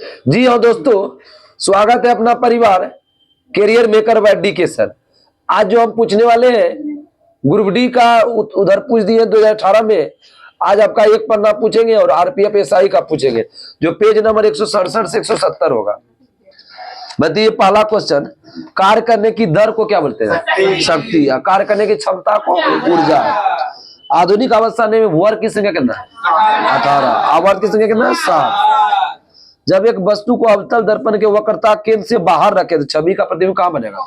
जी हाँ दोस्तों, स्वागत है अपना परिवार कैरियर मेकर बाय डी के सर। आज जो हम पूछने वाले हैं ग्रुप डी का उधर पूछ दिए 2018 में। आज आपका एक पन्ना पूछेंगे और आरपीएफ एसआई का पूछेंगे जो पेज नंबर 167 से 170 होगा। बताइए पहला क्वेश्चन, कार्य करने की दर को क्या बोलते हैं? शक्ति। कार्य करने की क्षमता को ऊर्जा। आधुनिक अवस्था में वर्ग की संख्या कितना है? 18। आवर्त की संख्या कितना है? 7। जब एक वस्तु को अवतल दर्पण के वक्रता केंद्र से बाहर रखे तो छवि का प्रतिबिंब कहां बनेगा?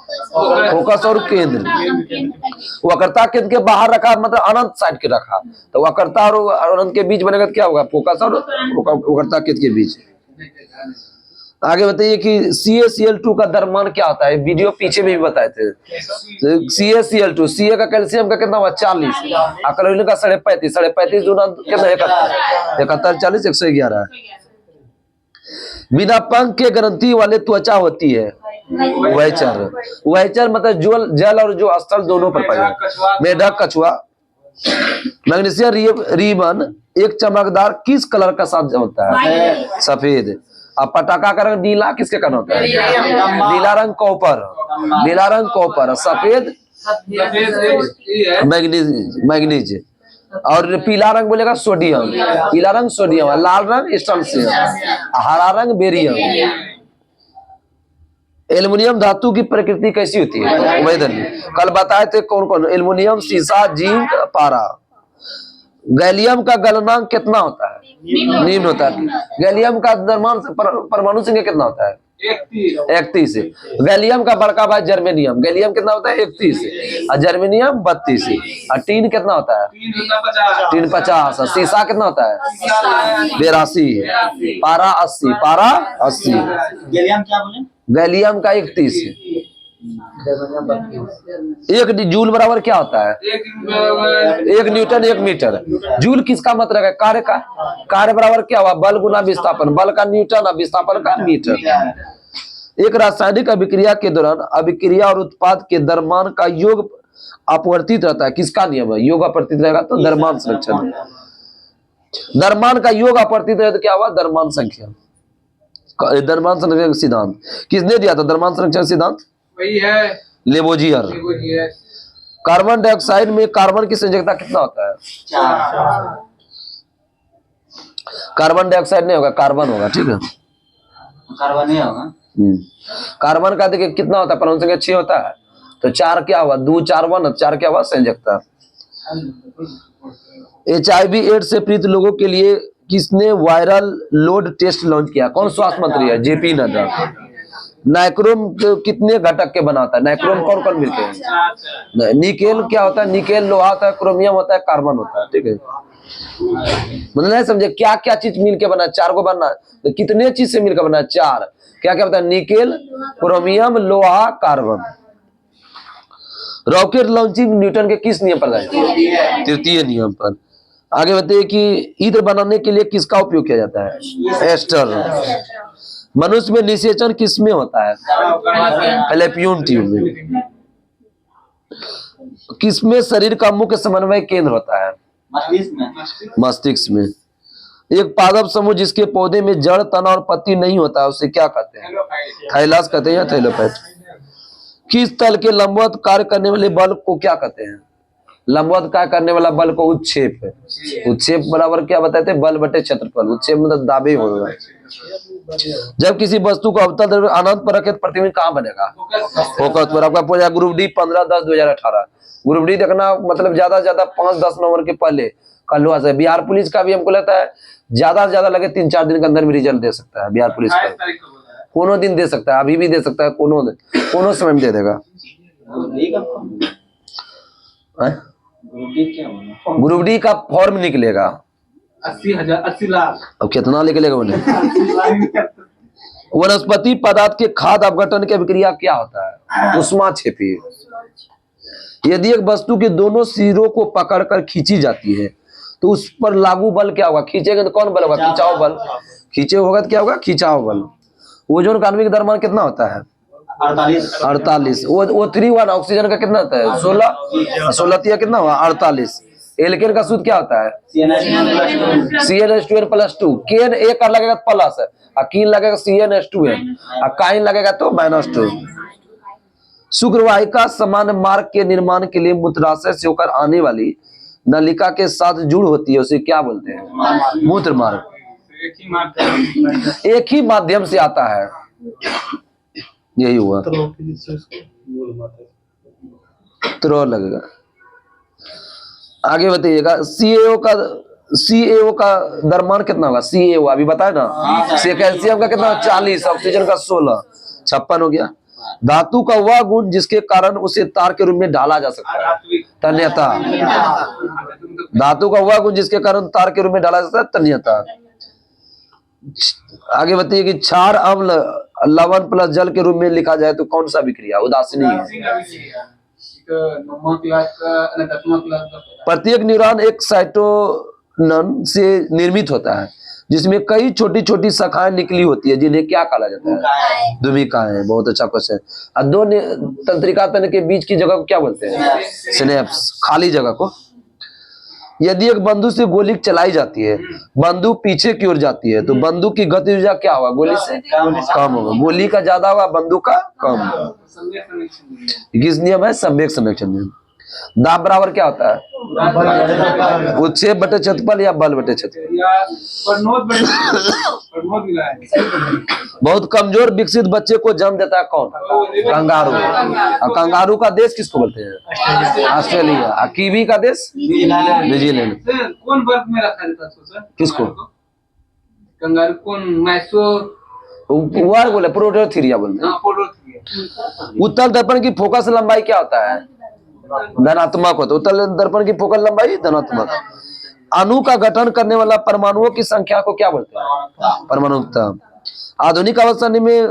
फोकस और केंद्र। वक्रता केंद्र के बाहर रखा मतलब अनंत साइड के रखा तो वक्रता और अनंत के बीच बनेगा तो क्या होगा? फोकस और वक्रता केंद्र के बीच। आगे बताइए कि CaCl2 का द्रव्यमान क्या होता है? वीडियो पीछे में भी बताए थे। CaCl2, Ca का कैल्शियम का कितना हुआ? 40, क्लोरीन का 35.5, 35.5 दूना कितना? 71, 40, 111। बिना पंख के ग्रंथि वाले त्वचा होती है उभयचर। उभयचर मतलब जल और जो स्थल दोनों पर पाया। मेढक, कछुआ। मैग्नीशियम रिबन एक चमकदार किस कलर का साथ होता है? सफेद। अब पटाखा का रंग नीला किसके कारण होता है? नीला रंग कॉपर। नीला रंग कॉपर। सफेद मैग्नीज। और पीला रंग बोलेगा सोडियम। पीला रंग सोडियम। लाल रंग स्टोन्सियम। हरा रंग बेरियम। एल्युमिनियम धातु की प्रकृति कैसी होती है? वैधन्य। कल बताए थे कौन कौन? एल्युमिनियम, सीसा, जिंक, पारा। गैलियम का गलनांक कितना होता है? निम्न होता है। गैलियम का द्रव्यमान परमाणु संख्या कितना होता है? 31। गैलियम का बड़का भाई जर्मेनियम। गैलियम कितना होता है? 31। और जर्मेनियम 32। और टीन कितना होता है? टीन 50। और सीसा कितना होता है? 82। पारा 80। पारा 80। गैलियम क्या बोले? गैलियम का 31। एक जूल बराबर क्या होता है? 1 न्यूटन 1 मीटर। जूल किसका मतलब है? कार्य का। कार्य बराबर क्या हुआ? बल गुना विस्थापन। बल का न्यूटन और विस्थापन का मीटर। एक रासायनिक अभिक्रिया के दौरान अभिक्रिया और उत्पाद के द्रव्यमान का योग अपवर्तित रहता है। किसका नियम है? योग अपवर्तित रहेगा तो द्रव्यमान संरक्षण। द्रव्यमान का योग अपवर्तित रहे तो क्या हुआ? द्रव्यमान संख्या। द्रव्यमान संरक्षण सिद्धांत किसने दिया था? द्रव्यमान संरक्षण सिद्धांत वही है लेबोजियर। कार्बन डाइऑक्साइड में कार्बन की संयोजकता कितना होता है? 4। कार्बन डाइऑक्साइड नहीं होगा, कार्बन होगा। ठीक है, कार्बन नहीं होगा। कार्बन का देखिए कितना होता है? परमाणु संख्या 6 होता है तो 4 क्या हुआ? 2 4 1। 4 क्या हुआ? संयोजकता। HIV एड्स से पीड़ित लोगों के लिए किसने वायरल लोड टेस्ट लॉन्च किया? कौन स्वास्थ्य मंत्री है? JP नड्डा। नाइक्रोम कितने घटक के बनाता है? नाइक्रोम कौन कौन मिलते हैं? निकेल क्या होता है? निकेल लोहा होता है, क्रोमियम होता है, कार्बन होता है। ठीक है, मतलब नहीं समझे क्या क्या चीज मिलके बना? 4 को बना तो कितने चीज से मिलकर बना? 4। क्या क्या होता है? निकेल, क्रोमियम, लोहा, कार्बन। रॉकेट लॉन्चिंग न्यूटन के किस नियम पर? तृतीय नियम पर। आगे बताइए कि इत्र बनाने के लिए किसका उपयोग किया जाता है? एस्टर। मनुष्य में निषेचन किस में होता है? फैलोपियन ट्यूब में। किसमें शरीर का मुख्य समन्वय केंद्र होता है? मस्तिष्क में। एक पादप समूह जिसके पौधे में जड़, तना और पत्ती नहीं होता है उसे क्या कहते हैं? थाइलस कहते हैं या थैलोपाइट। किस तल के लंबवत कार्य करने वाले बल को क्या कहते हैं? लंबवत कार्य करने वाला बल को उत्क्षेप है। उत्क्षेप बराबर क्या बताते हैं? बल बटे क्षेत्रफल। उत्क्षेप मतलब दाबे होगा। जब किसी वस्तु को अवतल अनंत पर रखे तो प्रतिबिंब कहां बनेगा? फोकस पर। आपका पूछा ग्रुप डी 15/10/2018। ग्रुप डी देखना मतलब ज्यादा से ज्यादा 5-10 नंबर के पहले कल हुआ से। बिहार पुलिस का भी हमको लगता है ज्यादा से ज्यादा लगे 3-4 दिन के अंदर में रिजल्ट दे सकता है बिहार पुलिस का। कोनो दिन दे सकता है, अभी भी दे सकता है, कोनो समय में दे देगा। ग्रुप डी का फॉर्म निकलेगा 80 लाख। अब कितना निकलेगा उन्हें? वनस्पति पदार्थ के खाद्य अपघटन की अभिक्रिया क्या होता है? ऊष्माक्षेपी। यदि एक वस्तु के दोनों सिरों को पकड़कर खींची जाती है तो उस पर लागू बल क्या होगा? खींचेंगे तो कौन बल होगा? खिंचाव बल। खींचे होगा तो क्या होगा? खिंचाव बल। ओजोन का आणविक द्रव्यमान कितना होता है? 48। O3 ऑक्सीजन का कितना होता है? 16। 16 कितना हुआ? 48। एल्केन का सूत्र क्या होता है? CnH2 CnH2n+2। केन एक कर लगेगा तो प्लस है, और कीन लगेगा CnH2n, और काइन लगेगा तो -2। शुक्रवाहिका समान मार्ग के निर्माण के लिए मूत्राशय से होकर आने वाली नलिका के साथ जुड़ होती है, उसे क्या बोलते हैं? मूत्र मार्ग। एक ही माध्यम एक ही माध्यम से आता है, यही हुआ। त्रो लगेगा। आगे बताइएगा, CaO का द्रव्यमान कितना होगा? CaO अभी बताया ना। कैल्शियम का कितना? 40, ऑक्सीजन का 16, 56 हो गया। धातु का वह गुण जिसके कारण उसे तार के रूप में ढाला जा सकता है, तन्यता। धातु का वह गुण जिसके कारण तार के रूप में ढाला जा सकता है, तन्यता। आगे बताइए कि क्षार अम्ल लवण प्लस जल के रूप में लिखा जाए तो कौन सा विक्रिया? उदासीनी है। 9वां क्लास का 10वां क्लास का प्रत्येक न्यूरॉन एक साइटोनन से निर्मित होता है, जिसमें कई छोटी छोटी शाखाएं निकली होती है, जिन्हें क्या कहा जाता है? द्विमिकाएं। बहुत अच्छा क्वेश्चन। और दो तंत्रिका तंत्र के बीच की जगह को क्या बोलते हैं? सिनेप्स, खाली जगह को। यदि एक बंदूक से गोली चलाई जाती है, बंदूक पीछे की ओर जाती है, तो बंदूक की गति ऊर्जा क्या होगा? गोली से कम होगा। गोली का ज्यादा होगा, बंदूक का कम होगा। किस नियम है? संवेग संरक्षण नियम। दाब बराबर क्या होता है? उच्छेद बटे क्षेत्रफल या बल बटे क्षेत्रफल। बहुत कमजोर विकसित बच्चे को जन्म देता है कौन? कंगारू। और कंगारू का देश किसको बोलते हैं? ऑस्ट्रेलिया। और कीवी का देश? न्यूजीलैंड। कौन वर्ग में रखा जाता है सर? किसको? कंगारू कौन? मैसो वर्ग बोले, प्रोटोथीरिया बोलते हैं। उत्तल दर्पण की फोकस लंबाई क्या होता है? धनात्मक होता है। उत्तल दर्पण की फोकल लंबाई धनात्मक। अणु का गठन करने वाला परमाणुओं की संख्या को क्या बोलते हैं? परमाणुकता। आधुनिक अवस्था में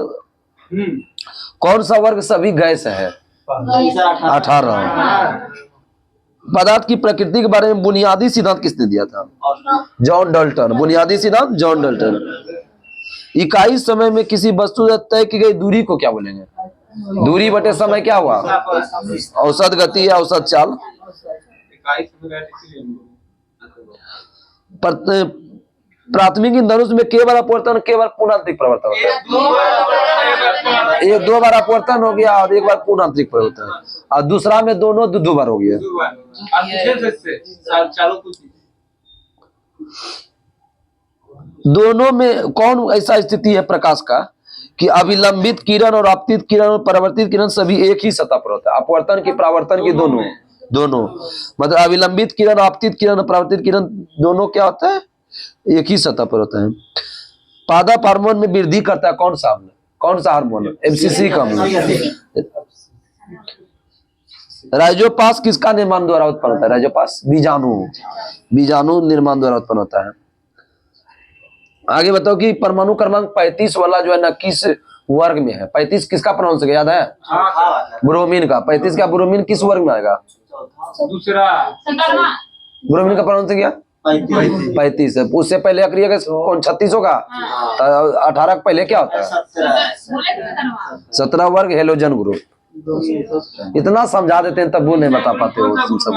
कौन सा वर्ग सभी गैस है? 18। पदार्थ की प्रकृति के बारे में बुनियादी सिद्धांत किसने दिया था? John Dalton. बुनियादी सिद्धांत जॉन डाल्टन। इकाई समय में किसी वस्तु से तय की गई दूरी को क्या बोलेंगे? दूरी बटे समय क्या हुआ? औसत गति या औसत चाल। प्राथमिक इंधनों में केवल अपवर्तन, केवल पुनरांतरिक परिवर्तन होता है। एक 2 बार अपवर्तन हो गया और 1 बार पुनरांतरिक परिवर्तन, और दूसरा में दोनों 2 बार हो गया। दोनों में कौन ऐसा स्थिति है प्रकाश का कि अभिलंबित किरण और आपतित किरण और परावर्तित किरण सभी एक ही सतह पर होता है? अपवर्तन की परावर्तन की दोनों मतलब अभिलंबित किरण, आपतित किरण और परावर्तित किरण दोनों क्या होता है? एक ही सतह पर होता है। पादप हार्मोन में वृद्धि करता है कौन सा? कौन सा हार्मोन? MCC का हार्मोन। राइजोपास किसका निर्माण द्वारा उत्पन्न होता है? राइजोपास बीजाणु निर्माण द्वारा उत्पन्न होता है। आगे बताओ कि परमाणु क्रमांक 35 वाला जो है ना किस वर्ग में है? 35 किसका प्रोनाउंस याद है? ब्रोमीन का। 35 का ब्रोमीन किस वर्ग में आएगा? दूसरा। ब्रोमीन का प्रोनाउंस क्या? 35 है। उससे पहले अक्रिया का कौन 36 होगा? 18 के पहले क्या होता है? 17 वर्ग हेलोजन ग्रुप। इतना समझा देते हैं तब वो नहीं बता पाते हो तुम सब।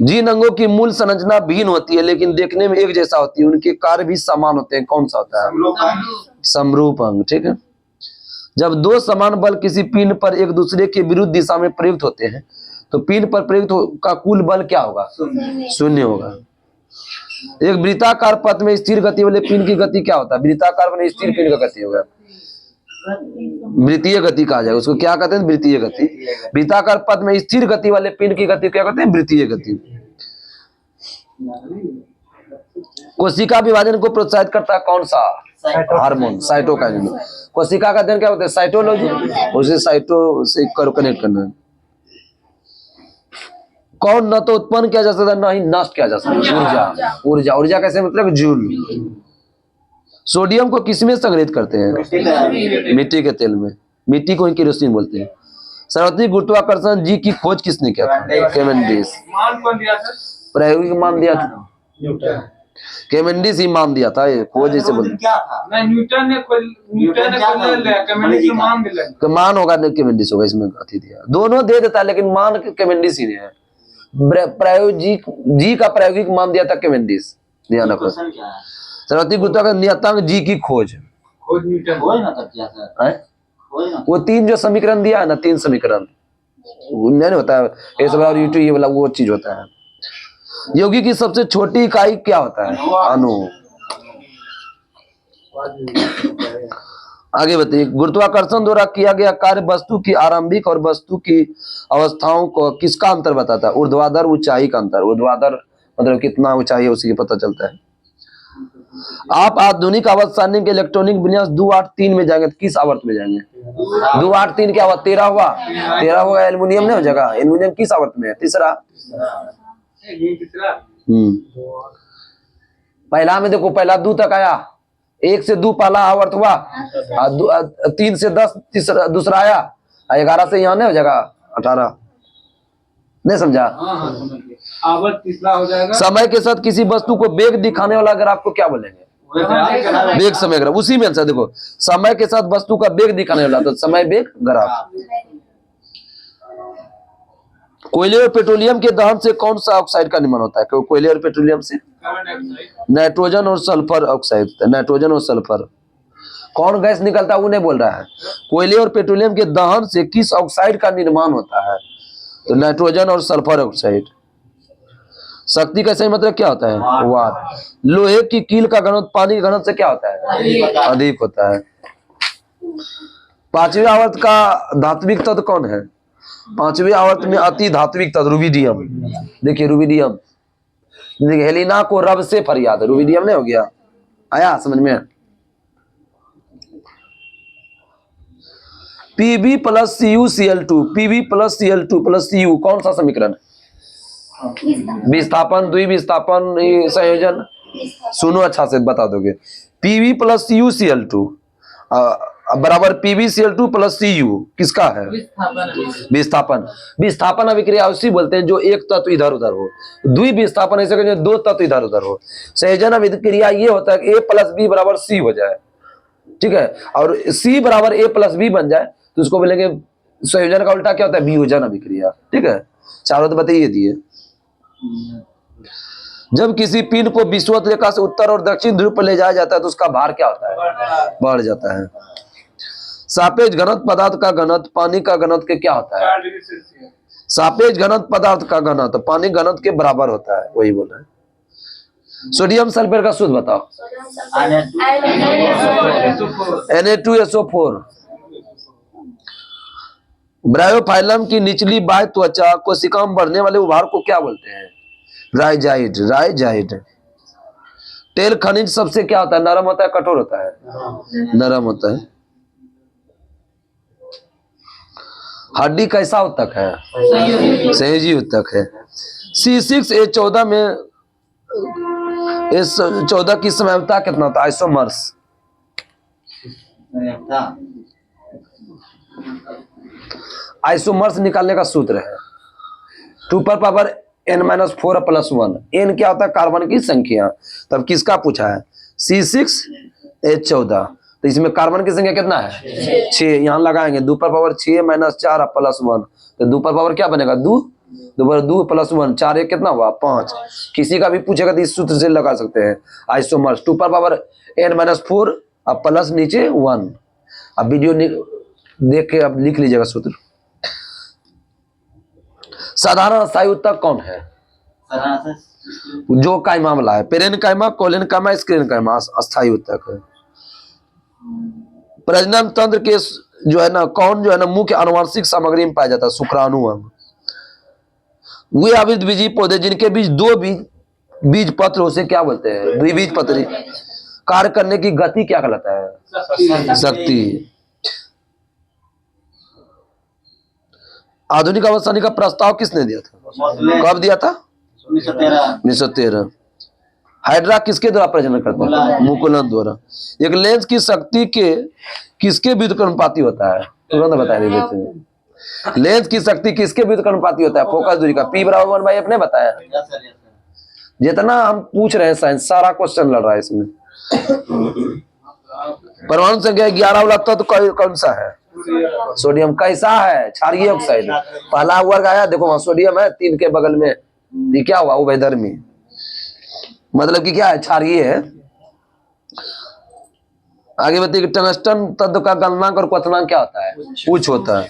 जीन अंगों की मूल संरचना भिन्न होती है, लेकिन देखने में एक जैसा होती है। उनके कार्य भी समान होते हैं। कौन सा होता है? समरूप अंग। ठीक है। जब 2 समान बल किसी पिंड पर एक दूसरे के विरुद्ध दिशा में प्रयुक्त होते हैं, तो पिंड पर प्रयुक्त का कुल बल क्या होगा? 0 होगा। एक वृत्ताकार पथ में स्थिर गति वाले पिंड की गति क्या होता है? वृत्ताकार में स्थिर पिंड का गति होगा वृत्तीय गति कहा जाएगा। उसको क्या कहते हैं? वृत्तीय गति। वृत्ताकार पथ में स्थिर गति वाले पिंड की गति क्या कहते हैं? वृत्तीय गति। कोशिका विभाजन को प्रोत्साहित करता है कौन सा हार्मोन? साइटोकाइनिन। कोशिका का अध्ययन क्या होता है? साइटोलॉजी। उसे साइटो से कनेक्ट करना है। कौन न तो उत्पन्न किया जा सकता न ही नष्ट किया जा सकता? ऊर्जा कैसे मतलब? जूल। सोडियम को किसमें संग्रहित करते हैं? मिट्टी के तेल में। मिट्टी को केरोसिन बोलते हैं। सार्वत्रिक गुरुत्वाकर्षण जी की खोज किसने किया था? कैवेंडिश। मान कौन दिया था? प्रायोगिक मान दिया था केमेंडिस ही मान दिया था ये खोज जैसे बोल क्या था? नहीं, न्यूटन ने क्या था? कम्युनिस्ट मान दिला। तो मान होगा नहीं केमेंडिस होगा इसमें अथी दिया दोनों दे देता है लेकिन मान केमेंडिस ही नहीं है प्रायोगिक जी का प्रायोगिक मान दिया था केमेंडिस ध्यान रखो क्वेश्चन क्या है? सर्वोत्तम गुरुत्व का नियतांक जी की खोज खोज न्यूटन। खोज ना तब क्या सर? है खोज ना। वो 3 जो समीकरण दिया है ना 3 समीकरण वो नहीं होता है ये सब और U2 ये वाला वो चीज होता है यौगिक की सबसे छोटी इकाई क्या होता है अणु आगे बताइए गुरुत्वाकर्षण द्वारा किया गया कार्य वस्तु की आरंभिक और वस्तु की अवस्थाओं को किसका अंतर बताता है ऊर्ध्वाधर ऊंचाई का अंतर ऊर्ध्वाधर मतलब कितना ऊंचाई है उसी का पता चलता है आप आधुनिक आवर्त के इलेक्ट्रॉनिक विन्यास 283 में जाएंगे तो किस आवर्त में जाएंगे 283 क्या हुआ 13 हुआ 13 होगा एल्युमिनियम नहीं हो जाएगा एल्युमिनियम किस आवर्त में है तीसरा ये तीसरा। पहला में देखो पहला 2 तक आया 1 से 2 पहला आवर्त हुआ 3 से 10 तीसरा दूसरा आया 11 से यहाँ नहीं हो जाएगा 18 नहीं समझा हाँ समझ गए। आवर्त तीसरा हो जाएगा। समय के साथ किसी वस्तु को वेग दिखाने वाला ग्राफ को क्या बोलेंगे वेग समय ग्राफ उसी में आंसर देखो समय के साथ वस्तु का वेग दिखाने वाला तो समय वेग ग्राफ कोयले और पेट्रोलियम के दहन से कौन सा ऑक्साइड का निर्माण होता है कोयले और पेट्रोलियम से कार्बन डाइऑक्साइड। नाइट्रोजन और सल्फर ऑक्साइड नाइट्रोजन और सल्फर कौन गैस निकलता है वो नहीं बोल रहा है कोयले और पेट्रोलियम के दहन से किस ऑक्साइड का निर्माण होता है तो नाइट्रोजन और सल्फर ऑक्साइड शक्ति का सही मतलब क्या होता है वाट लोहे की कील का घनत्व पानी के घनत्व से क्या होता है अधिक होता है पांचवें आवर्त का धात्विक तत्व कौन है पांचवें आवर्त में अति धात्विक तत्व रुबिडियम देखिए रुबिडियम देखिए हेलिना को रब से फरियाद रुबिडियम नहीं हो गया आया समझ में Pb plus CuCl2 Pb plus Cl2 plus Cu कौन सा समीकरण विस्थापन द्विविस्थापन संयोजन सुनो अच्छा से बता दोगे Pb प्लस CuCl2 बराबर PbCl2 प्लस Cu किसका है विस्थापन विस्थापन अभिक्रिया उसी बोलते हैं जो एक तत्व इधर उधर हो द्विविस्थापन ऐसे कहते हैं दो तत्व इधर उधर हो संयोजन अभिक्रिया ये होता है कि A प्लस बी बराबर C हो जाए ठीक है और C बराबर A प्लस बी बन जाए तो उसको बोलेंगे संयोजन का उल्टा क्या होता है वियोजन अभिक्रिया ठीक है चारों तो बताइए दिए जब किसी पिंड को विषुवत रेखा से उत्तर और दक्षिण ध्रुव पर ले जाया जाता है तो उसका भार क्या होता है बढ़ जाता है सापेक्ष घनत्व पदार्थ का घनत्व पानी का घनत्व के क्या होता है 4 डिग्री सेल्सियस। सापेक्ष घनत्व पदार्थ का घनत्व पानी घनत्व के बराबर होता है वही बोल रहे हैं सोडियम सल्फेट का शुद्ध बताओ Na2SO4 ब्रायोफाइलम की निचली बाह्य त्वचा कोशिका में बढ़ने वाले उभार को क्या बोलते हैं राइजाइड तेल खनिज सबसे क्या होता है नरम होता है कठोर होता है नरम होता है हड्डी कैसा उत्तक है सहजी उत्तक है C6H14 में S14 की समयता कितना होता है आइसोमर्स आइसोमर्स निकालने का सूत्र है 2 पर पावर n-4 + 1 n क्या होता है कार्बन की संख्या तब किसका पूछा है C6H14 तो इसमें कार्बन की संख्या कितना है 6 यहाँ लगाएंगे 2 पर पावर 6 - 4 + 1 तो 2 पर पावर क्या बनेगा 2 पर 2 + 1 4 1 कितना हुआ 5 किसी का भी पूछेगा तो इस सूत्र से लगा सकते हैं आइसोमर्स 2 पर पावर n-4 अब प्लस नीचे 1 अब वीडियो देख के अब लिख लीजिएगा सूत्र साधारण स्थायी उत्तक कौन है जो कायमा वाला है पेरेन कायमा कोलेन कायमा स्क्रीन कायमा अस्थायी उत्तक है प्रजनन तंत्र के जो है ना कौन जो है ना मुख्य आनुवंशिक सामग्री में पाया जाता है शुक्राणु अंग वे आवृत बीजी पौधे जिनके बीच 2 बीज पत्र उसे क्या बोलते हैं द्विबीज पत्री कार्य करने की गति क्या कहलाता है शक्ति आधुनिक अवस्थानी का प्रस्ताव किसने दिया था कब दिया था 1913 हाइड्रा किसके द्वारा प्रजनन करता है मुकुलन द्वारा एक लेंस की शक्ति के किसके व्युत्क्रमानुपाती होता है तुरंत बता दीजिए लेंस की शक्ति किसके व्युत्क्रमानुपाती होता है फोकस दूरी का P = 1/f ने बताया जितना हम पूछ रहे हैं साइंस सारा क्वेश्चन लड़ रहा है इसमें। परमाणु संख्या 11 वाला तत्व कौन सा है? सोडियम। कैसा है? क्षारीय ऑक्साइड। पहला वर्ग आया, देखो वहां सोडियम है 3 के बगल में, ये क्या हुआ? उभयधर्मी, मतलब कि क्या है? क्षारीय है। आगे बताइए, टंगस्टन तत्व का गलनांक और क्वथनांक क्या होता है? उच्च होता है।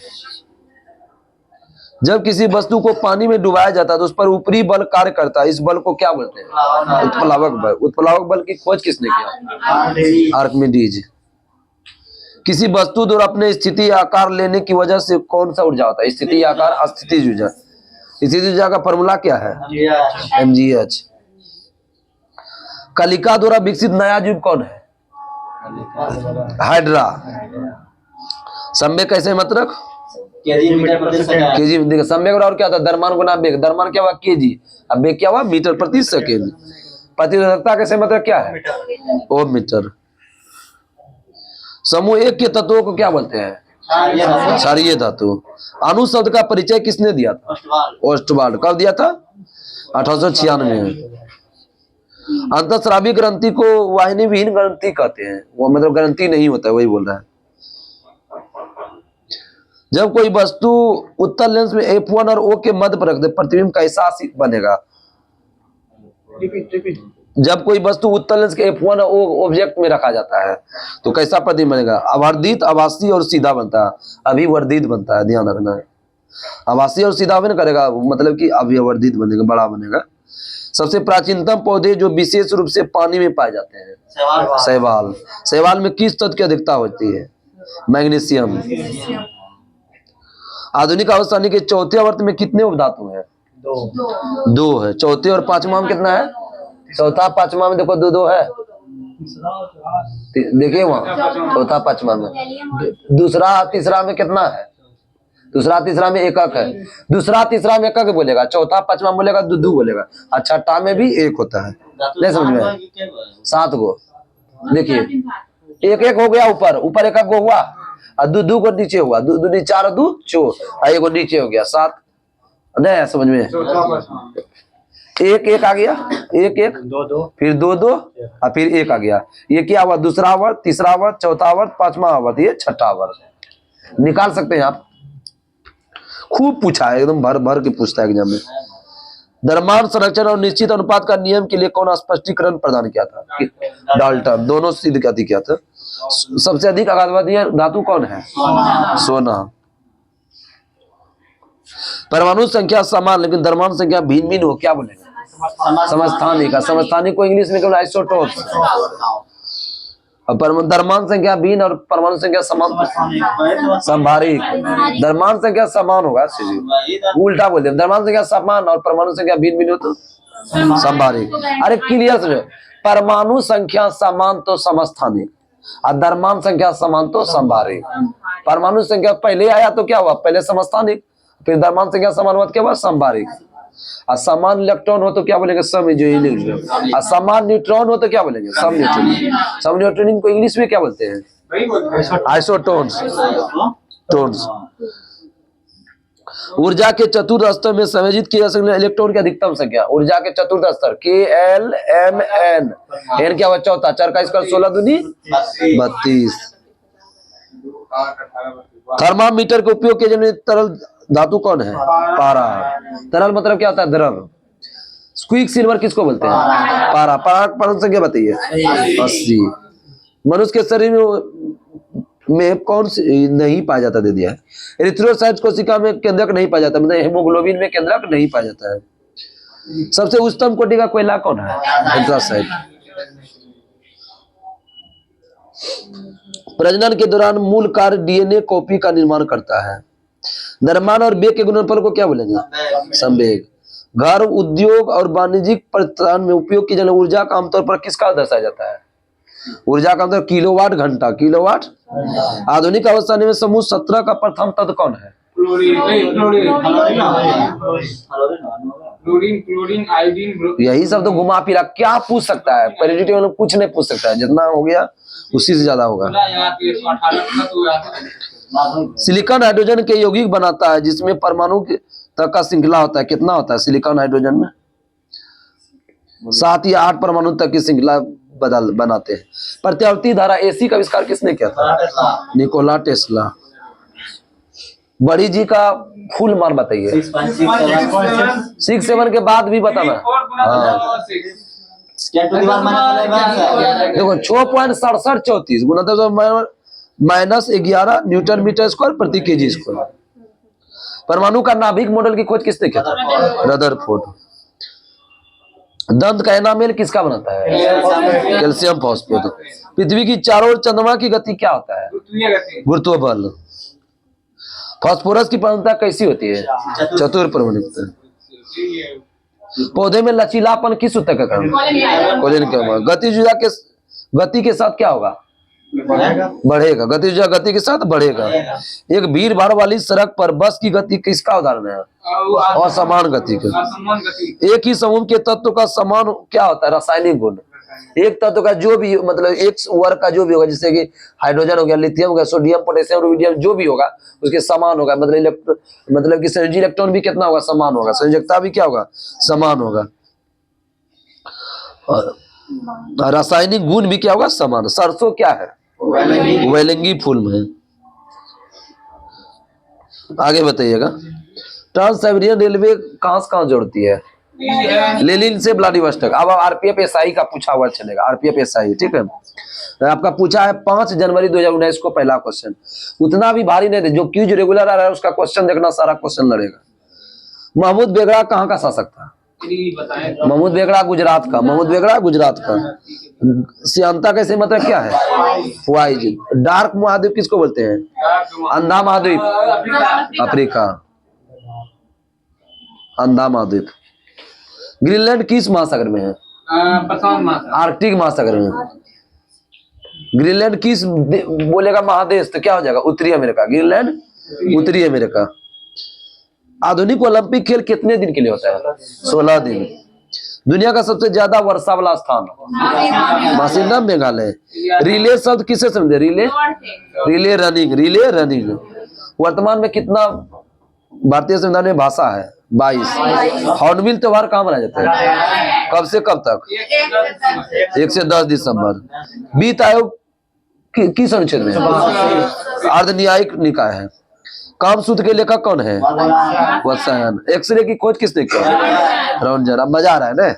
जब किसी वस्तु को पानी में डुबाया जाता है तो उस पर ऊपरी बल कार्य करता है, इस बल को क्या बोलते हैं? उत्प्लावक बल। उत्प्लावक बल की खोज किसने किया? आर्किमिडीज। किसी वस्तु द्वारा अपने स्थिति आकार लेने की वजह से कौन सा ऊर्जा होता है? स्थिति आकार, अस्थितिज ऊर्जा। स्थितिज ऊर्जा का फॉर्मूला क्या है? mgh। कलिका द्वारा विकसित नया जीव कौन है? हाइड्रा। सम्वेग कैसे मतलब? केजी मीटर प्रति सेकंड। केजी देखो, सम्वेग और क्या होता है? द्रव्यमान गुना वेग। द्रव्यमान क्या हुआ? केजी, अब वेग क्या हुआ? मीटर प्रति सेकंड। प्रतिरोधकता कैसे मतलब क्या है? ओम मीटर। समूह 1 के तत्वों को क्या बोलते हैं? क्षारीय धातु। अणु शब्द का परिचय किसने दिया था? ओस्टवाल्ड। कब दिया था? 1896 में। अंतःस्रावी ग्रंथि को वाहिनी विहीन ग्रंथि कहते हैं, वो मतलब ग्रंथि नहीं होता है, वही बोल रहा है। जब कोई वस्तु उत्तल लेंस में F1 और O के मध्य पर रख दे, प्रतिबिंब कैसा बनेगा? जब कोई वस्तु उत्तल लेंस के F1 और O ऑब्जेक्ट में रखा जाता है तो कैसा प्रतिबिंब बनेगा? अवर्धित, आभासी और सीधा बनता है। अभिवर्धित बनता है, ध्यान रखना है। आभासी और सीधा बन करेगा, मतलब कि अभिवर्धित बनेगा, बड़ा बनेगा। सबसे प्राचीनतम पौधे जो विशेष रूप से पानी में पाए जाते हैं? शैवाल। शैवाल में किस तत्व की अधिकता होती है? मैग्नीशियम। आधुनिक अवस्थानी के चौथे आवर्त में कितने उपधातु हैं? 2 है। चौथे और पांचवा में कितना है? चौथा पांचवा में देखो 2 है, देखिए वहां चौथा पांचवा में। दूसरा तीसरा में कितना है? दूसरा तीसरा में एकक है। दूसरा तीसरा में एकक बोलेगा, चौथा पांचवा बोलेगा 2 बोलेगा, और छठा में भी 1 होता है। नहीं समझ में? 7 गो। देखिए 1 हो गया, ऊपर एकक गो हुआ, और 2 को नीचे हुआ, 2 2 4 2 4, 1 नीचे हो गया 7। नहीं समझ में? 1 आ गया, 1 2 2, फिर 2 2, और फिर 1 आ गया। ये क्या हुआ? दूसरा आवर्त, तीसरा आवर्त, चौथा आवर्त, पांचवा आवर्त, ये छठा आवर्त। निकाल सकते हैं आप। खूब पूछा है, एकदम भर भर के पूछता है एग्जाम में। द्रव्यमान संरक्षण और निश्चित अनुपात का नियम के लिए कौन स्पष्टीकरण प्रदान किया था? डाल्टन। दोनों सिद्ध किया था। सबसे अधिक आघातवादी धातु कौन है? सोना। परमाणु संख्या समान लेकिन द्रव्यमान संख्या भिन्न भिन्न हो, क्या बोलेगा? समस्थानिक। समस्थानिक को इंग्लिश में केवल आइसोटोप्स। द्रव्यमान संख्या भिन्न और परमाणु संख्या समान, संभारिक। द्रव्यमान संख्या समान होगा, उल्टा बोलते हैं। द्रव्यमान संख्या समान और परमाणु संख्या भिन्न भिन्न हो तो संभारिक। अरे क्लियर समझो, परमाणु संख्या समान तो समस्थानिक, और द्रव्यमान संख्या समान तो संभारिक। परमाणु संख्या पहले आया तो क्या हुआ? पहले समस्थानिक, फिर द्रव्यमान संख्या समान हुआ, क्या हुआ? संभारिक। और समान इलेक्ट्रॉन हो तो क्या बोलेंगे? सम। जो और समान न्यूट्रॉन हो तो क्या बोलेंगे? सम न्यूट्रॉन। सम न्यूट्रॉन को इंग्लिश में क्या बोलते हैं? आइसोटोन्स। टोन्स। ऊर्जा के चतुर्थ स्तर में संयोजित किया जा सकने इलेक्ट्रॉन की अधिकतम संख्या। ऊर्जा के चतुर्थ स्तर KLMN। एन क्या हुआ? चौथा। 4 का स्क्वायर 16 दूनी 32। थर्मामीटर के उपयोग किए जाने तरल धातु कौन है? पारा। तरल मतलब क्या होता है? द्रव। क्विक सिल्वर किसको बोलते हैं? पारा। पारा परमाणु संख्या बताइए? 80। मनुष्य के शरीर में कौन सी नहीं पाया जाता? दे दिया है। एरिथ्रोसाइट कोशिका में केंद्रक नहीं पाया जाता, मतलब हेमोग्लोबिन में केंद्रक नहीं पाया जाता है। सबसे उच्चतम कोटि का कोयला कौन है? एंथ्रासाइट। प्रजनन के दौरान मूल कार्य DNA कॉपी का निर्माण करता है। द्रव्यमान और वेग के गुणनफल को क्या बोलेंगे? संवेग। घर, उद्योग और वाणिज्यिक प्रतिष्ठान में उपयोग की जाने ऊर्जा का आमतौर पर किसका दर्शाया जाता है? ऊर्जा का अंतर किलोवाट घंटा, किलोवाट। आधुनिक अवस्था में समूह 17 का प्रथम तत्व कौन है? Chlorine, iodine. यही सब तो घुमा फिरा क्या पूछ सकता है? पेरियोडिक टेबल में कुछ नहीं पूछ सकता है, जितना हो गया उसी से ज्यादा होगा। सिलिकॉन हाइड्रोजन के यौगिक बनाता है जिसमें परमाणु तक का श्रृंखला होता है। कितना होता है सिलिकॉन हाइड्रोजन में? 7 या 8 परमाणु तक की श्रृंखला बनाते हैं। प्रत्यावर्ती धारा एसी का आविष्कार किसने किया था? Nikola Tesla. बड़ी जी का फुल मान बताइए। 6.7 के बाद भी बताना। हाँ देखो 6.6734 गुना 10 माइनस 11 न्यूटन मीटर स्क्वायर प्रति केजी स्क्वायर। परमाणु का नाभिक मॉडल की खोज किसने किया था? रदरफोर्ड। दंत का एनामेल किसका बनता है? Calcium phosphate. पृथ्वी की चारों ओर चंद्रमा की गति क्या होता है? गुरुत्व बल। फास्फोरस की परमाणुता कैसी होती है? चतुर्परमाणुता। पौधे में लचीलापन किस ऊतक का कारण? कोलेन का। गति के साथ क्या होगा? बढ़ेगा। गति के साथ बढ़ेगा। एक भीड़ भाड़ वाली सड़क पर बस की गति किसका उदाहरण है? असमान गति का। एक ही समूह के तत्व का समान क्या होता है? रासायनिक गुण। एक तत्व का जो भी मतलब एक वर्ग का जो भी होगा, जैसे कि हाइड्रोजन हो गया, लिथियम हो गया, सोडियम, पोटेशियम, रुबिडियम, जो भी होगा उसके समान होगा। मतलब कि संयोजी इलेक्ट्रॉन भी कितना होगा? समान होगा। संयोजकता भी क्या होगा? समान होगा। रासायनिक गुण भी क्या होगा? समान। सरसों क्या है? वेलिंगी फूल में। आगे बताइएगा। ट्रांस साइबेरियन रेलवे कहां से कहां जोड़ती है? लेनिन से व्लादिवोस्टोक। अब आरपीएफ एसआई का पूछा हुआ चलेगा। आरपीएफ एसआई, ठीक है। आपका पूछा है 5 जनवरी 2019 को पहला क्वेश्चन। उतना भी भारी नहीं थे। जो क्यूज रेगुलर आ रहा है उसका क्वेश्चन देखना, सारा क्वेश्चन लड़ेगा। महमूद बेगड़ा कहाँ का शासक था? महमूद बेगड़ा गुजरात का। महमूद बेगड़ा गुजरात का। सियांता कैसे मतलब क्या है? वाइज। डार्क महाद्वीप किसको बोलते हैं? अंधा महाद्वीप अफ्रीका। अंधा महाद्वीप। ग्रीनलैंड किस महासागर में है? आर्कटिक महासागर में। ग्रीनलैंड किस बोलेगा महादेश तो क्या हो जाएगा? उत्तरी अमेरिका। ग्रीनलैंड उत्तरी अमेरिका। आधुनिक ओलंपिक खेल कितने दिन के लिए होता है? 16 दिन। दुनिया का सबसे ज्यादा वर्षा वाला स्थान? मासिंडा, मेघालय। रिले शब्द किसे समझे? Relay running. Relay running. वर्तमान में कितना भारतीय संविधान में भाषा है? 22। हॉर्नबिल त्योहार कहाँ मनाया जाता है? कब से कब तक? 1 से 10 दिसंबर। वित्त आयोग किस अनुच्छेद में? अर्धन्यायिक निकाय है। कामसूत्र के लेखक कौन है? वत्सायन। एक्सरे की खोज किसने की? रॉन्जर। अब मजा आ रहा है ना।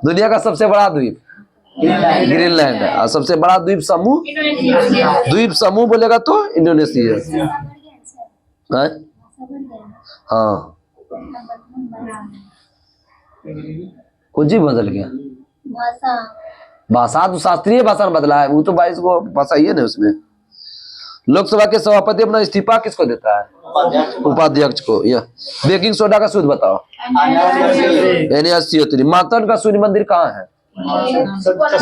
दुनिया का सबसे बड़ा द्वीप? ग्रीनलैंड है। और सबसे बड़ा द्वीप समूह? द्वीप समूह बोलेगा तो इंडोनेशिया। हाँ कुछ ही बदल गया। भाषा तो शास्त्रीय भाषा में बदला है। वो तो 22 को भाषा ही है ना उसमें। लोकसभा के सभापति अपना इस्तीफा किसको देता है? उपाध्यक्ष को। यह बेकिंग सोडा का शुद्ध बताओ। Na-CO3। मातंड का सूर्य मंदिर कहाँ है?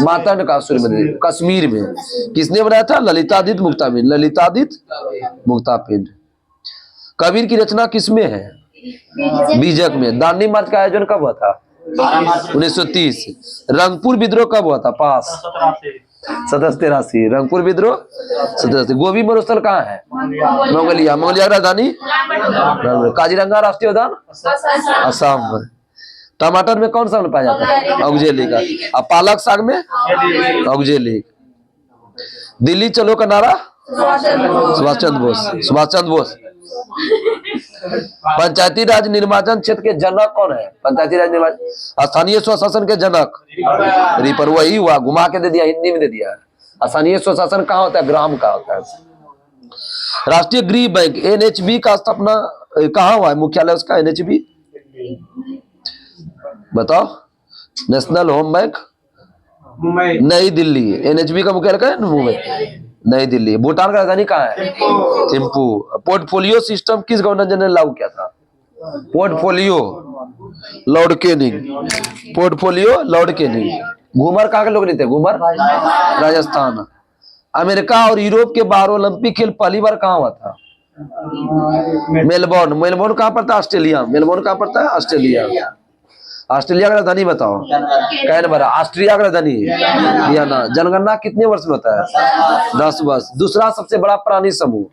मातंड का सूर्य मंदिर कश्मीर में। किसने बनाया था? ललितादित्य मुक्तापिंड। ललितादित्य मुक्तापिंड। कबीर की रचना किसमें है? बीजक में। दांडी मार्च का आयोजन कब हुआ था? 1930। रंगपुर विद्रोह कब हुआ था? पास 1783। रंगपुर विद्रोह 1783। गोभी मरुस्थल कहाँ है? मंगोलिया। मंगोलिया राजधानी? काजीरंगा राष्ट्रीय उद्यान असम में। टमाटर में कौन सा पाया जाता है? ऑक्जेलिक। और पालक साग में? ऑक्जेलिक। दिल्ली चलो का नारा? सुभाष चंद्र बोस। सुभाष चंद्र बोस। पंचायती राज निर्वाचन क्षेत्र के जनक कौन है? पंचायती राज निर्वाचन स्थानीय स्वशासन के जनक रिपर। वही हुआ, घुमा के दे दिया, हिंदी में दे दिया। स्थानीय स्वशासन कहाँ होता है? ग्राम का होता है। राष्ट्रीय गृह बैंक NHB का स्थापना कहाँ हुआ है? मुख्यालय उसका NHB बताओ। नेशनल होम बैंक नई दिल्ली। NHB का मुख्यालय कहाँ है? मुंबई, नई दिल्ली। भूटान का राजधानी कहाँ है? थिम्पू। पोर्टफोलियो सिस्टम किस गवर्नर जनरल ने लागू किया था? Portfolio Lord Canning. Portfolio Lord Canning. Ghoomar कहाँ के लोग नहीं थे? घूमर राजस्थान। अमेरिका और यूरोप के बाहर ओलंपिक खेल पहली बार कहाँ हुआ था? मेलबोर्न। मेलबोर्न कहाँ पड़ता है? ऑस्ट्रेलिया। मेलबोर्न कहाँ पड़ता है? ऑस्ट्रेलिया। ऑस्ट्रेलिया का राजधानी बताओ। कैनबरा। ऑस्ट्रिया का राजधानी वियना। जनगणना कितने वर्ष में होता है? 10 वर्ष। दूसरा सबसे बड़ा प्राणी समूह?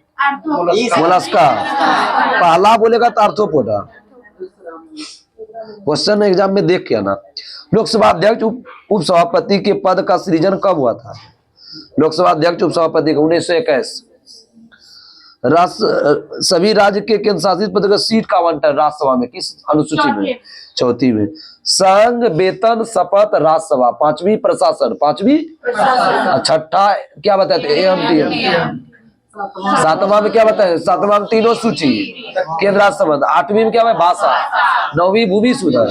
मोलस्का। पहला बोलेगा तो आर्थ्रोपोडा। क्वेश्चन एग्जाम में देख के आना। लोकसभा अध्यक्ष उपसभापति के पद का सृजन कब हुआ था? लोकसभा अध्यक्ष उपसभापति का 1921। सभी राज्य के केंद्र शासित प्रदेश का सीट का आवंटन राज्यसभा में किस अनुसूची में? चौथी में। संघ, वेतन, शपथ, राज्यसभा, पांचवी प्रशासन, पांचवी छठा क्या बताते हैं? एएमटीएम। सातवां में क्या बताए? सातवां में तीनों सूची केंद्र राज्य संबंध। आठवीं में क्या है? भाषा। नौवीं भूमि सुधार।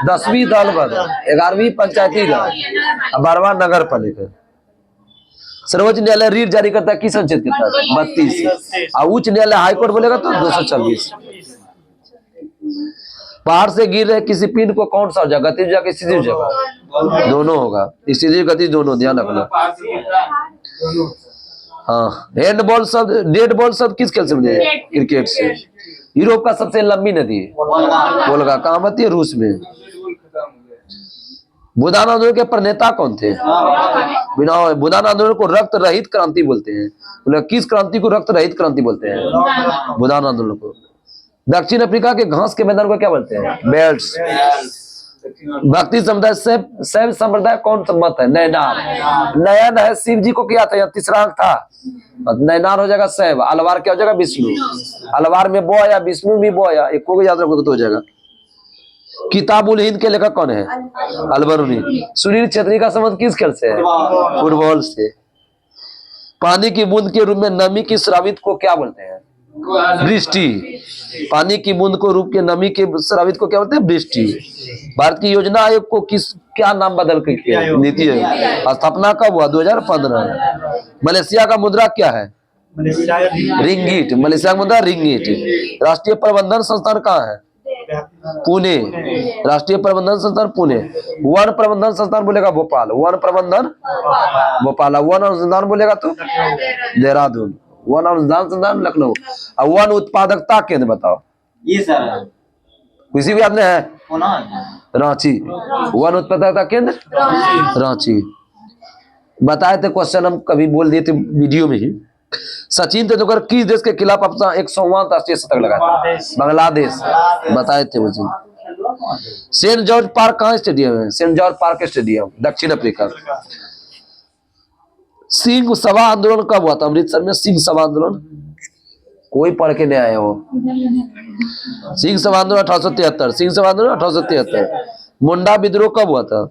10वीं दल बल। 11वीं पंचायती राज। 12वां नगर पालिका। सर्वोच्च न्यायालय रीट जारी करता है किस अनुच्छेद के तहत? 32। और उच्च न्यायालय हाईकोर्ट बोलेगा तो 226। पहाड़ से गिर रहे किसी पिंड को कौन सा हो जाएगा? गतिज या स्थितिज जगह? दोनों होगा, स्थितिज गतिज दोनों, ध्यान रखना। हाँ, हैंडबॉल शब्द, डेड बॉल शब्द किस खेल से बने? क्रिकेट से। यूरोप का सबसे लंबी नदी वोल्गा, कहाँ बहती है? रूस में। बुदान आंदोलन के प्रणेता कौन थे? बुदान आंदोलन को रक्त रहित क्रांति बोलते हैं। बोले किस क्रांति को रक्त रहित क्रांति बोलते हैं? बुदान आंदोलन को। दक्षिण अफ्रीका के घास के मैदान को क्या बोलते हैं? बेल्ट्स। भक्ति समुदाय शैव संप्रदाय कौन सा मत है? नैनार। नयन है शिव जी को किया था, या तीसरा अंक था। नैनार हो जाएगा शैव। अलवार क्या हो जाएगा? विष्णु। अलवार में बो या विष्णु भी बो या एक को याद रखोगे तो हो जाएगा। किताबुल हिंद के लेखक कौन है? अलबरूनी। सुनील छेत्री का संबंध किस खेल से है? फुटबॉल से। पानी की बूंद के रूप में नमी की स्रावित को क्या बोलते हैं? वृष्टि। पानी की बूंद को रूप के नमी के स्रावित को क्या बोलते हैं? वृष्टि। भारत की योजना आयोग को किस क्या नाम बदल के किया? नीति आयोग। स्थापना कब हुआ? 2015। मलेशिया का मुद्रा क्या है? रिंगिट। मलेशिया का मुद्रा रिंगिट। राष्ट्रीय प्रबंधन संस्थान कहाँ है? पुणे। राष्ट्रीय प्रबंधन संस्थान पुणे। वन प्रबंधन संस्थान बोलेगा भोपाल। वन प्रबंधन भोपाल। वन अनुसंधान बोलेगा तो देहरादून। वन अनुसंधान संस्थान लखनऊ। और वन उत्पादकता केंद्र बताओ? ये सर किसी भी याद नहीं है? रांची। वन उत्पादकता केंद्र रांची। बताए थे क्वेश्चन, हम कभी बोल दिए थे वीडियो में ही। सचिन तेंदुलकर किस देश के खिलाफ अपना 100वां राष्ट्रीय शतक लगाया था? बांग्लादेश। बताए थे मुझे। सेंट जॉर्ज पार्क कहाँ स्टेडियम है? सेंट जॉर्ज पार्क स्टेडियम, दक्षिण अफ्रीका। सिंह सभा आंदोलन कब हुआ था अमृतसर में? सिंह सभा आंदोलन कोई पढ़ के नहीं आया हो। सिंह सभा आंदोलन 1873। सिंह सभा आंदोलन 1873। मुंडा विद्रोह कब हुआ था?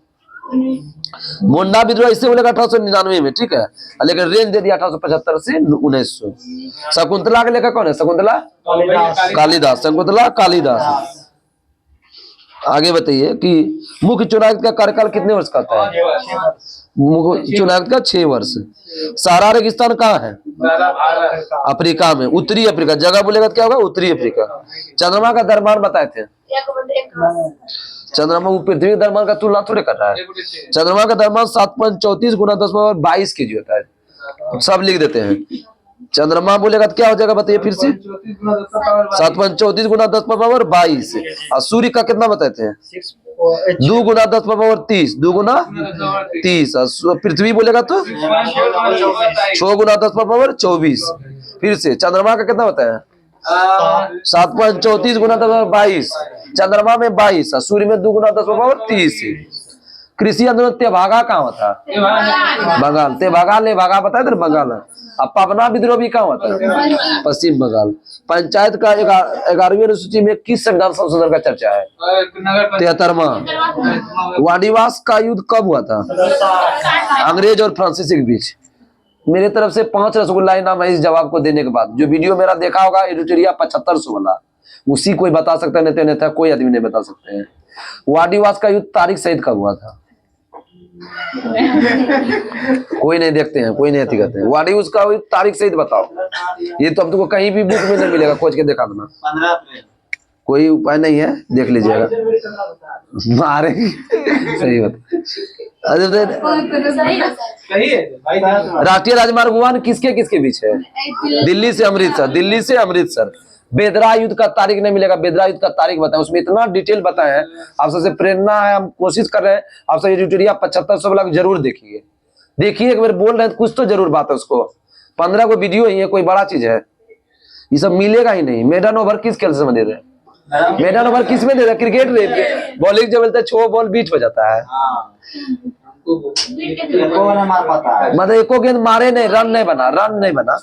मुंडा विद्रोह इससे बोलेगा 1899 में, ठीक है, लेकिन रेंज दे दिया 1875 से 1900। शकुंतला के लेखक कौन है? शकुंतला कालिदास। शकुंतला कालिदास। आगे बताइए कि मुख्य चुनाव आयुक्त का कार्यकाल कितने वर्ष का होता है? मुख्य चुनाव आयुक्त का 6 वर्ष। सहारा रेगिस्तान कहाँ है? अफ्रीका में, उत्तरी अफ्रीका। जगह बोलेगा तो क्या होगा? उत्तरी अफ्रीका। चंद्रमा का द्रव्यमान बताए थे। चंद्रमा पृथ्वी द्रव्यमान का तुलना थोड़े कर रहा है। चंद्रमा का द्रव्यमान 7.34 गुना 10⁻22 kg होता है। सब लिख देते हैं। चंद्रमा बोलेगा तो क्या हो जाएगा? बताइए फिर से। 7.34 गुना 10⁻22। और सूर्य का कितना बताते हैं? 2 गुना 10⁻30। 2 गुना 30। और पृथ्वी बोलेगा तो 6 गुना 10⁻24। फिर से चंद्रमा का कितना होता है? 7.34 गुना 10⁻22। चंद्रमा में 22 और सूर्य में 2 गुना 10⁻30। कृषि आंदोलन तेभागा कहाँ था? बंगाल। तेभागा ले भागा बताए थे बंगाल। अब पवना विद्रोह भी कहाँ होता है? पश्चिम बंगाल। पंचायत का 11वीं अनुसूची में किस संविधान संशोधन का चर्चा है? 73वां। वाणिवास का युद्ध कब हुआ था? अंग्रेज और फ्रांसीसी के बीच। मेरे तरफ से 5 रसगुल्ला इनाम है इस जवाब को देने के बाद। जो वीडियो मेरा देखा होगा एडिटोरिया 7500 वाला, उसी कोई बता सकता है, नहीं तो कोई आदमी नहीं बता सकते हैं। वाणिवास का युद्ध तारीख सहित कब हुआ था? कोई नहीं देखते हैं, कोई नहीं करते हैं। वाणिवास का युद्ध तारीख सहित बताओ। ये तो अब तुमको कहीं भी बुक में नहीं मिलेगा, खोज के दिखा देना। 15 अप्रैल। कोई उपाय नहीं है, देख लीजिएगा। मारे सही बात। राष्ट्रीय राजमार्ग 1 किसके किसके बीच है? दिल्ली से अमृतसर। दिल्ली से अमृतसर। बेदरा युद्ध का तारीख नहीं मिलेगा। बेदरा युद्ध का तारीख बताएं, उसमें इतना डिटेल बताए हैं। आप सबसे प्रेरणा है, हम कोशिश कर रहे हैं आप सब एडिटोरिया 7500 वाला जरूर देखिए। देखिए एक बार बोल रहे हैं कुछ तो जरूर बात है उसको। 15 को वीडियो ही है, कोई बड़ा चीज है? ये सब मिलेगा ही नहीं। मेडन ओवर किस खेल से संबंधित है? मेडल ओवर किस में देता है? क्रिकेट में बॉलिंग जब मिलता है 6 बॉल बीच हो जाता है, हाँ एको ना मार पाता है। मतलब एको गेंद मारे नहीं, रन नहीं बना।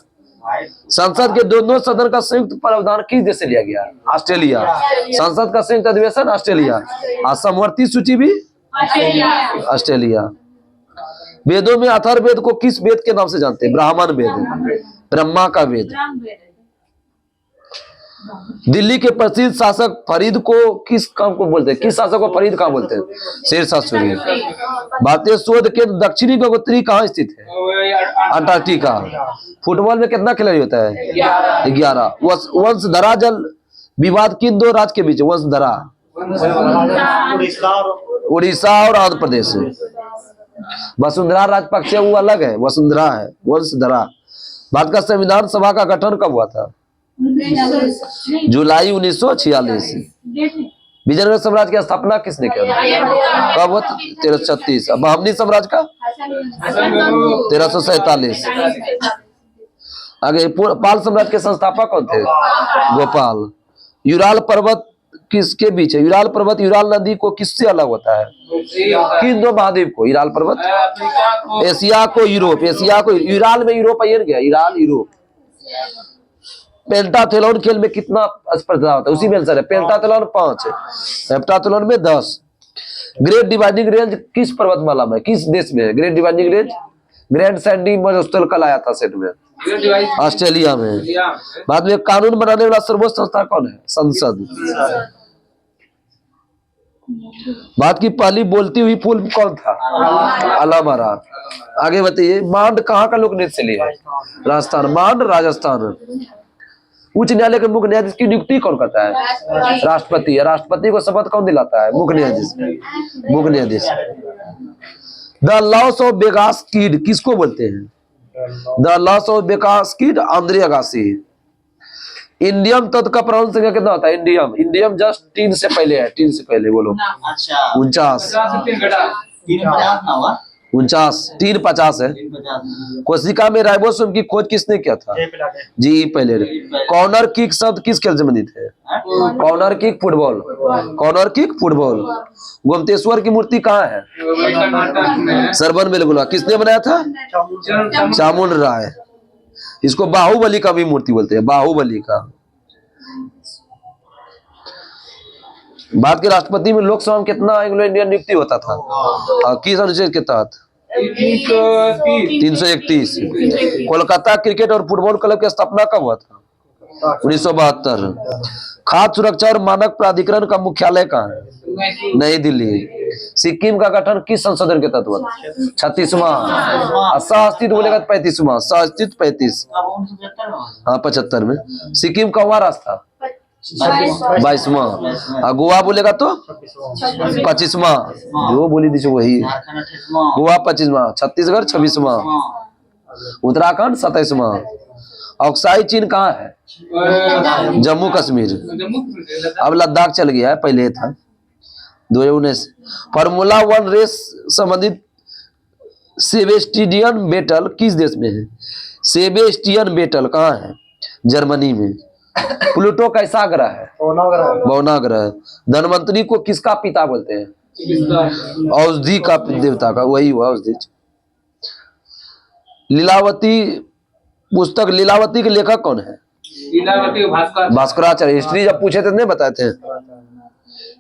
संसद के दोनों सदन का संयुक्त प्रावधान किस देश से लिया गया? ऑस्ट्रेलिया। संसद का संयुक्त अधिवेशन ऑस्ट्रेलिया। और समवर्ती सूची भी ऑस्ट्रेलिया। वेदों में अथर्ववेद को किस वेद के नाम से जानते हैं? ब्राह्मण वेद, ब्रह्मा का वेद। दिल्ली के प्रसिद्ध शासक फरीद को किस काम को बोलते हैं? किस शासक को फरीद कहाँ बोलते हैं? शेरशाह सूरी। भारतीय शोध केंद्र दक्षिणी गंगोत्री कहाँ स्थित है? अंटार्कटिका। फुटबॉल में कितना खिलाड़ी होता है? 11। वंशधरा जल विवाद किन दो राज्य के बीच? वंशधरा उड़ीसा और आंध्र प्रदेश। वसुंधरा राजपक्षे वो अलग है, वसुंधरा है, वंशधरा। भारत का संविधान सभा का गठन कब हुआ था? जुलाई 1946। विजयनगर साम्राज्य की स्थापना किसने किया था? कब हुआ? 1336। अब बहमनी साम्राज्य का 1347। आगे पाल साम्राज्य के संस्थापक कौन थे? गोपाल। यूराल पर्वत किसके बीच है? यूराल पर्वत यूराल नदी को किससे अलग होता है? किन दो महाद्वीप को? यूराल पर्वत एशिया को यूरोप, एशिया को यूराल में यूरोप आइए गया, यूराल यूरोप। पेंटाथलॉन खेल में कितना स्पर्धा होता है? उसी में आंसर है। पेंटाथलॉन 5 है, हेप्टाथलॉन में 10। ग्रेट डिवाइडिंग रेंज किस पर्वतमाला में, किस देश में है? Great dividing range grand Sandy मरुस्थल कल आया था सेट में, ऑस्ट्रेलिया में। बाद में कानून बनाने वाला सर्वोच्च संस्था कौन है? संसद। भारत की पहली बोलती हुई फूल कौन था? अलामारा। आगे बताइए, मांड कहाँ का लोक नृत्य लिया है? राजस्थान। मांड राजस्थान। उच्च न्यायालय के मुख्य न्यायाधीश की नियुक्ति कौन करता है? राष्ट्रपति। राष्ट्रपति को शपथ कौन दिलाता है? मुख्य न्यायाधीश। मुख्य न्यायाधीश। The loss of Vegas kid किसको बोलते हैं? The loss of Vegas kid Andre Agassi. Indium तत्व का प्रारंभ संख्या कितना होता है? इंडियम, इंडियम जस्ट 3 से पहले है, 3 से पहले बोलो। अच्छा 49। 350 ना हुआ? 49, 350 है। 350। कोशिका में राइबोसोम की खोज किसने किया था? जी पहले। कॉर्नर किक शब्द किस खेल से संबंधित है? Corner kick football. Corner kick football. Gomateshwar की मूर्ति कहाँ है? सरबन बेलगुला। किसने बनाया था? चामुंड राय। इसको बाहुबली का भी मूर्ति बोलते हैं, बाहुबली का। भारत के राष्ट्रपति में लोकसभा में कितना एंग्लो इंडियन नियुक्ति होता था? किस अनुच्छेद के तहत? 331। कोलकाता क्रिकेट और फुटबॉल क्लब की स्थापना कब हुआ था? 1972। खाद्य सुरक्षा और मानक प्राधिकरण का मुख्यालय कहाँ है? नई दिल्ली। सिक्किम का गठन किस संशोधन के तहत हुआ? 36वां। सह-अस्तित्व बोलेगा 35वां। सह-अस्तित्व 35। हाँ 75 में। सिक्किम का वहाँ रास्ता 22वां। गोवा बोलेगा तो 25वां। जो बोली दीजिए वही। गोवा 25वां, छत्तीसगढ़ 26वां, उत्तराखंड 27वां। ऑक्साई चीन कहाँ है? जम्मू कश्मीर। अब लद्दाख चल गया है, पहले था 2019। फार्मूला 1 रेस संबंधित सेबेस्टियन बेटल किस देश में है? सेबेस्टियन बेटल कहाँ है? जर्मनी में। प्लूटो कैसा ग्रह है? बौना ग्रह। धनवंतरी को किसका पिता बोलते हैं? औषधि का देवता का, वही हुआ औषधि। लीलावती पुस्तक, लीलावती के लेखक कौन है? लीलावती भास्कराचार्य। हिस्ट्री जब पूछे थे नहीं बताए थे।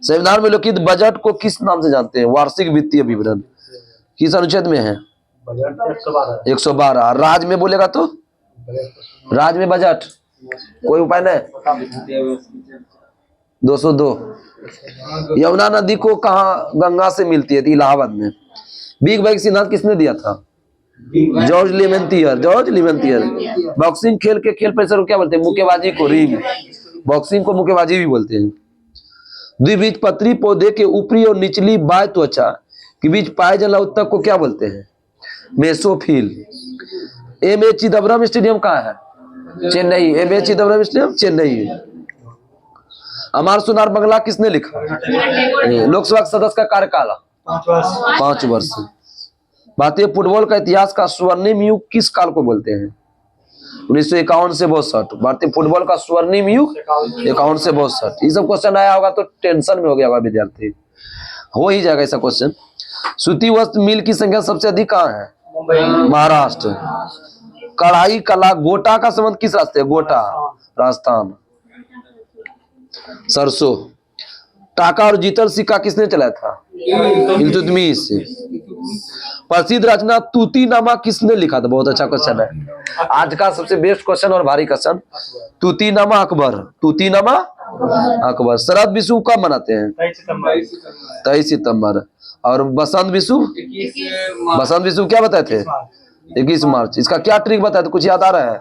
संविधान में लिखित बजट को किस नाम से जानते हैं? वार्षिक वित्तीय विवरण। किस अनुच्छेद में है? 112। राज्य में बोलेगा तो? राज्य में बजट कोई उपाय नहीं। 202। यमुना नदी को कहाँ गंगा से मिलती है? इलाहाबाद में। बिग बैग सिद्धांत किसने दिया था? जॉर्ज लिमेंटियर। जॉर्ज लिमेंटियर। बॉक्सिंग खेल के खेल परिसर को क्या बोलते हैं? मुक्केबाजी को रिंग। बॉक्सिंग को मुक्केबाजी भी बोलते हैं। द्विबीजपत्री पौधे के ऊपरी और निचली बाह्य त्वचा के बीच पाए जाने वाले ऊतक को क्या बोलते हैं? मेसोफिल। एम.ए. चिदम्बरम स्टेडियम कहाँ है? चेन्नई। एम.ए. चिदम्बरम स्टेडियम चेन्नई। अमर सुनार बंगला किसने लिखा? लोकसभा सदस्य का कार्यकाल 5 वर्ष। भारतीय फुटबॉल का इतिहास का स्वर्णिम युग किस काल को बोलते हैं? 1951 से 62, भारतीय फुटबॉल का स्वर्णिम युग 51 से 62। ये सब क्वेश्चन आया होगा तो टेंशन में हो गया होगा विद्यार्थी, हो ही जाएगा ऐसा क्वेश्चन। सूती वस्त्र मिल की संख्या सबसे अधिक कहाँ है? महाराष्ट्र। कढ़ाई कला गोटा का संबंध किस रास्ते है? गोटा राजस्थान। सरसों। टाका और जीतल सिक्का किसने चलाया था? इल्तुतमिश। प्रसिद्ध रचना तूतीनामा किसने लिखा था? बहुत अच्छा क्वेश्चन है, आज का सबसे बेस्ट क्वेश्चन और भारी क्वेश्चन। तूतीनामा अकबर, तूतीनामा अकबर। शरद विषु कब मनाते हैं? 23 सितंबर। और बसंत विषु? बसंत विषु क्या बताए थे? 21 मार्च। इसका क्या ट्रिक बताया था, कुछ याद आ रहा है?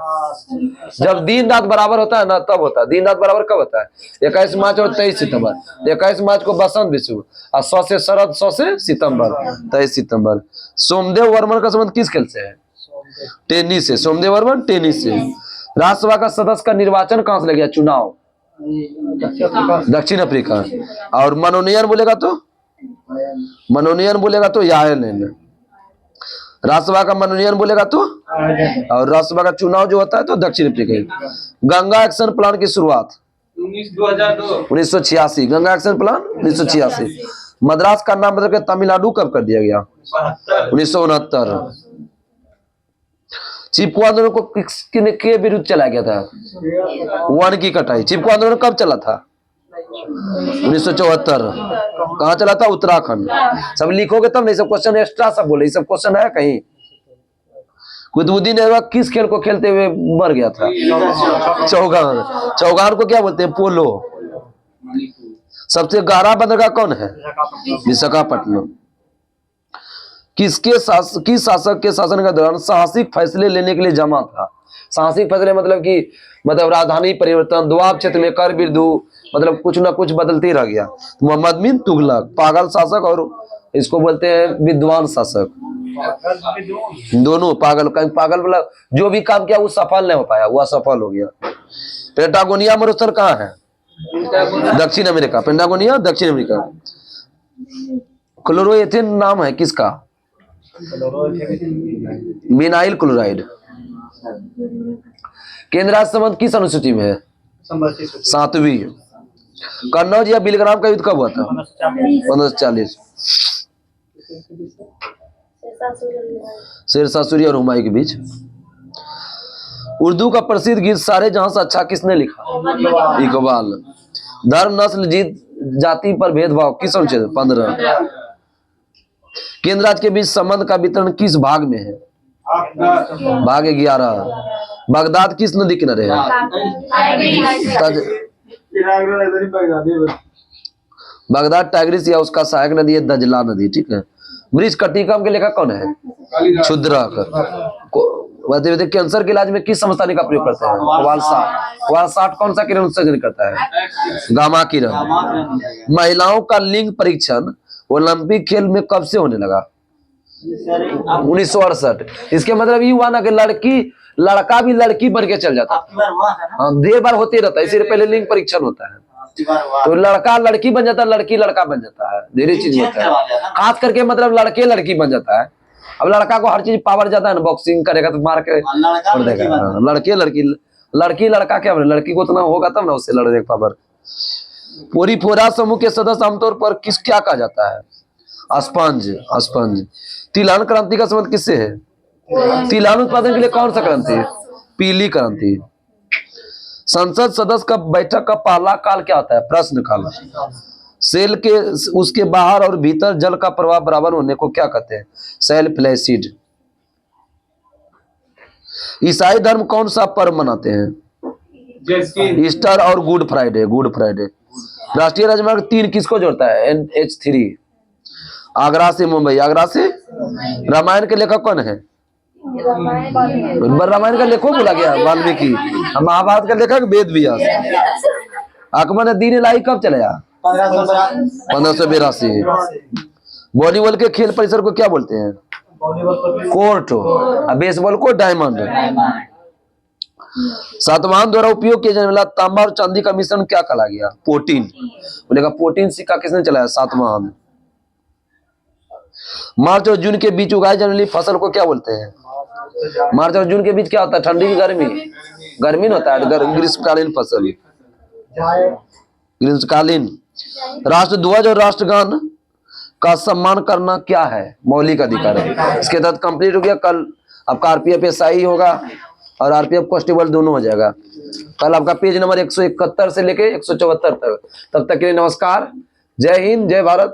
जब दिन रात बराबर होता है ना तब होता है। दिन रात बराबर कब होता है? 21 मार्च और 23 सितंबर। 21 मार्च को बसंत विषु और 100 से शरद, 100 से सितंबर, 23 सितंबर। सोमदेव वर्मन का संबंध किस खेल से है? टेनिस से। सोमदेव वर्मन टेनिस से। राज्यसभा का सदस्य का निर्वाचन कहां से लग गया? चुनाव दक्षिण अफ्रीका। और मनोनयन बोलेगा तो? मनोनयन बोलेगा तो आयरलैंड। राज्यसभा का मनोनयन बोलेगा तो? और राज्यसभा का चुनाव जो होता है तो दक्षिण अफ्रीका। गंगा एक्शन प्लान की शुरुआत 1986। Ganga action plan 1986। मद्रास का नाम बदल कर तमिलनाडु कब कर दिया गया? 1969। चिपको आंदोलन को किसके विरुद्ध चलाया गया था? वन की कटाई। चिपको आंदोलन कब चला था? 1974। कहाँ चला था? उत्तराखंड। सब लिखोगे तब नहीं, सब क्वेश्चन एक्स्ट्रा सब बोले, सब क्वेश्चन है कहीं। कुतुबुद्दीन ऐबक किस खेल को खेलते हुए मर गया था? चौगान। चौगान को क्या बोलते हैं? पोलो। सबसे गहरा बंदरगाह कौन है? विशाखापट्टनम। किस शासक के शासन के दौरान साहसिक फैसले लेने के लिए जमा था? साहसिक फैसले मतलब राजधानी परिवर्तन, दुआब क्षेत्र में कर वृद्धि, मतलब कुछ ना कुछ बदलते रह गया। मोहम्मद बिन तुगलक। पागल शासक और इसको बोलते हैं विद्वान शासक। दोनों पागल। पागल मतलब जो भी काम किया वो सफल नहीं हो पाया, वो असफल हो गया। पेंटागोनिया मरुस्थल कहाँ है? दक्षिण अमेरिका। पेंटागोनिया दक्षिण अमेरिका। क्लोरोएथेन नाम है किसका? Vinyl chloride. केंद्र राज्य संबंध किस अनुसूची में है? 7वीं। कन्नौज या बिलग्राम का युद्ध कब हुआ था? 1540। शेरशाह सूरी और हुमायूं के बीच। उर्दू का प्रसिद्ध गीत सारे जहां से अच्छा किसने लिखा? इकबाल। धर्म नस्ल जीत जाति पर भेदभाव किस अनुच्छेद? 15। केंद्र राज्य के बीच संबंध का वितरण किस भाग में है? भाग 11। बगदाद किस नदी किनारे है? बगदाद टाइग्रिस या उसका सहायक नदी है दजला नदी। ठीक है। वृक्ष कटिकम के लेखक कौन है? क्षुद्रक। कैंसर के इलाज में किस समस्थानिक का प्रयोग करते हैं? वालसाट। कौन सा किरण उत्सर्जन करता है? गामा किरण। महिलाओं का लिंग परीक्षण ओलंपिक खेल में कब से होने लगा? 1968। इसके मतलब ये हुआ ना कि लड़का भी लड़की बन के चल जाता है। हाँ, देर बार होते रहता है, इसलिए पहले लिंग परीक्षण होता है। तो लड़का लड़की बन जाता है, लड़की लड़का बन जाता है, धीरे चीज होता है। खास करके मतलब लड़के लड़की बन जाता है। अब लड़का को हर चीज पावर जाता है ना, बॉक्सिंग करेगा तो मार के छोड़ देगा। लड़के लड़की लड़का क्या बने? लड़की को उतना होगा तब ना उससे लड़ने का पावर। पोरीफोरा समूह के सदस्य आमतौर पर क्या कहा जाता है? स्पंज। तिलहन क्रांति का संबंध किससे है? तिलहन उत्पादन के लिए कौन सा क्रांति? पीली क्रांति। संसद सदस्य का बैठक का पहला काल क्या होता है? प्रश्न काल। सेल के उसके बाहर और भीतर जल का प्रवाह बराबर होने को क्या कहते हैं? Self flaccid. ईसाई धर्म कौन सा पर्व मनाते हैं? ईस्टर और गुड फ्राइडे। राष्ट्रीय राजमार्ग 3 किसको जोड़ता है? NH3। आगरा से मुंबई। आगरा से। रामायण के लेखक कौन है? रामायण का लेखक बोला गया वाल्मीकि। महाभारत का लेखक वेद व्यास। अकबर ने दीन इलाही कब चलाया? 1582। वॉलीबॉल के खेल परिसर को क्या बोलते हैं? कोर्ट। बेसबॉल को डायमंड। सातवाहन द्वारा उपयोग किया जाने वाला तांबा और चांदी का मिश्रण क्या कहा गया? पोटीन। बोलेगा पोटीन सिक्का किसने चलाया? सातवाहन। मार्च और जून के बीच उगाई जाने वाली फसल को क्या बोलते हैं? मार्च और जून के बीच क्या होता है? ठंडी की गर्मी? गर्मी न होता है, ग्रीष्मकालीन फसल। ग्रीष्मकालीन। राष्ट्रध्वज और राष्ट्रगान का सम्मान करना क्या है? मौलिक अधिकार है। इसके तहत कंप्लीट हो गया। कल आपका आरपीएफ एसआई होगा और आरपीएफ कांस्टेबल दोनों हो जाएगा। कल आपका पेज नंबर 171 से लेके 174 तक। तब तक के लिए नमस्कार, जय हिंद, जय भारत।